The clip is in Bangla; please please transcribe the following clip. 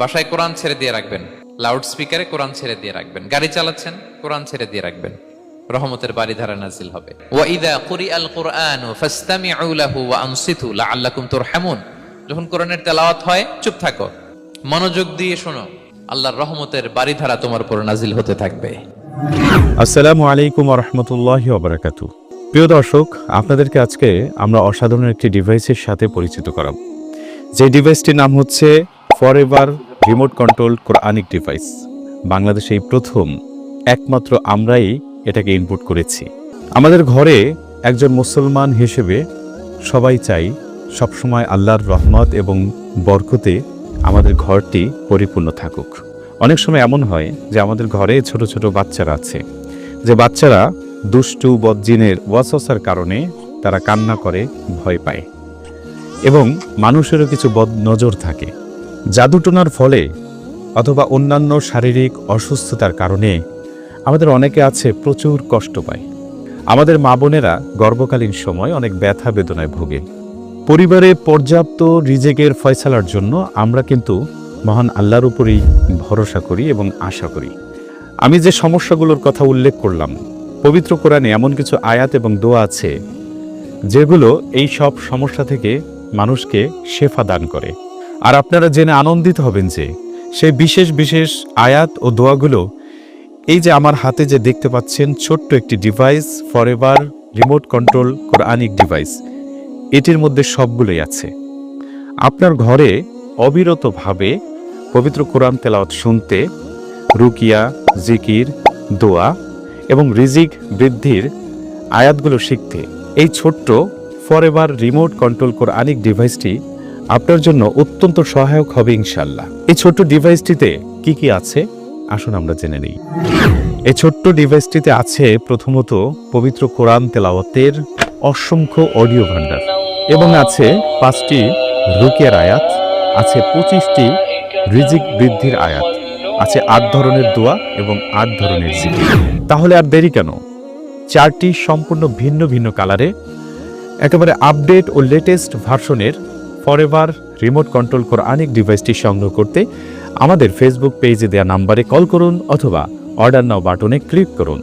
বাসায় কোরআন ছেড়ে দিয়ে রাখবেন, লাউড স্পিকারে কোরআন ছেড়ে দিয়ে রাখবেন, গাড়ি চালাচ্ছেন কোরআন ছেড়ে দিয়ে রাখবেন, রহমতের বারিধারা নাজিল হবে। ওয়া ইযা কুরিআল কুরআনু ফাসতামিউ লাহু ওয়া আনসিতু লাআল্লাকুম তুরহামুন। যখন কোরআনের তেলাওয়াত হয় চুপ থাকো, মনোযোগ দিয়ে শোনো, আল্লাহর রহমতের বারিধারা তোমার উপর নাজিল হতে থাকবে। আসসালামু আলাইকুম ওয়া রাহমাতুল্লাহি ওয়া বারাকাতুহু। প্রিয় দর্শক, আপনাদেরকে আজকে আমরা অসাধারণ একটি ডিভাইসের সাথে পরিচিত করাব। যে ডিভাইসটির নাম হচ্ছে forever remote control Quranic device. বাংলাদেশে এই প্রথম একমাত্র আমরাই এটাকে ইনপুট করেছি। আমাদের ঘরে একজন মুসলমান হিসেবে সবাই চাই সবসময় আল্লাহর রহমত এবং বরকতে আমাদের ঘরটি পরিপূর্ণ থাকুক। অনেক সময় এমন হয় যে আমাদের ঘরে ছোট ছোট বাচ্চারা আছে, যে বাচ্চারা দুষ্টু বদজিনের ওয়াসওয়াসার কারণে তারা কান্না করে, ভয় পায় এবং মানুষেরও কিছু বদ নজর থাকে। জাদুটোনার ফলে অথবা অন্যান্য শারীরিক অসুস্থতার কারণে আমাদের অনেকে আছে প্রচুর কষ্ট পায়। আমাদের মা বোনেরা গর্ভকালীন সময় অনেক ব্যথা বেদনায় ভোগে। পরিবারে পর্যাপ্ত রিজেকের ফয়সালার জন্য আমরা কিন্তু মহান আল্লাহর উপরেই ভরসা করি এবং আশা করি। আমি যে সমস্যাগুলোর কথা উল্লেখ করলাম, পবিত্র কোরআনে এমন কিছু আয়াত এবং দোয়া আছে যেগুলো এই সব সমস্যা থেকে মানুষকে শেফা দান করে। আর আপনারা জেনে আনন্দিত হবেন যে সেই বিশেষ বিশেষ আয়াত ও দোয়াগুলো এই যে আমার হাতে যে দেখতে পাচ্ছেন ছোট্ট একটি device, forever remote control Quranic device, এটির মধ্যে সবগুলোই আছে। আপনার ঘরে অবিরতভাবে পবিত্র কোরআন তেলাওয়াত শুনতে, রুকিয়া, জিকির, দোয়া এবং রিজিক বৃদ্ধির আয়াতগুলো শিখতে এই ছোট্ট ফরএভার রিমোট কন্ট্রোল কোরআনিক ডিভাইসটি আপনার জন্য অত্যন্ত সহায়ক হবে ইনশাআল্লাহ। এই ছোট্ট ডিভাইসটিতে কি কি আছে আসুন আমরা জেনে নিই। এই ছোট্ট ডিভাইসটিতে আছে প্রথমত পবিত্র কোরআন তেলাওয়াতের অসংখ্য অডিও ভান্ডার এবং আছে 5টি রুকিয়ার আয়াত, আছে 25টি রিজিক বৃদ্ধির আয়াত, আছে 8 ধরনের দোয়া এবং 8 ধরনের জিকির। তাহলে আর দেরি কেন? 4টি সম্পূর্ণ ভিন্ন ভিন্ন কালারে একেবারে আপডেট ও লেটেস্ট ভার্সনের ফরএভার রিমোট কন্ট্রোল কোরআনিক ডিভাইসটি সংগ্রহ করতে আমাদের ফেসবুক পেজে দেওয়া নাম্বারে কল করুন অথবা অর্ডার নাও বাটনে ক্লিক করুন।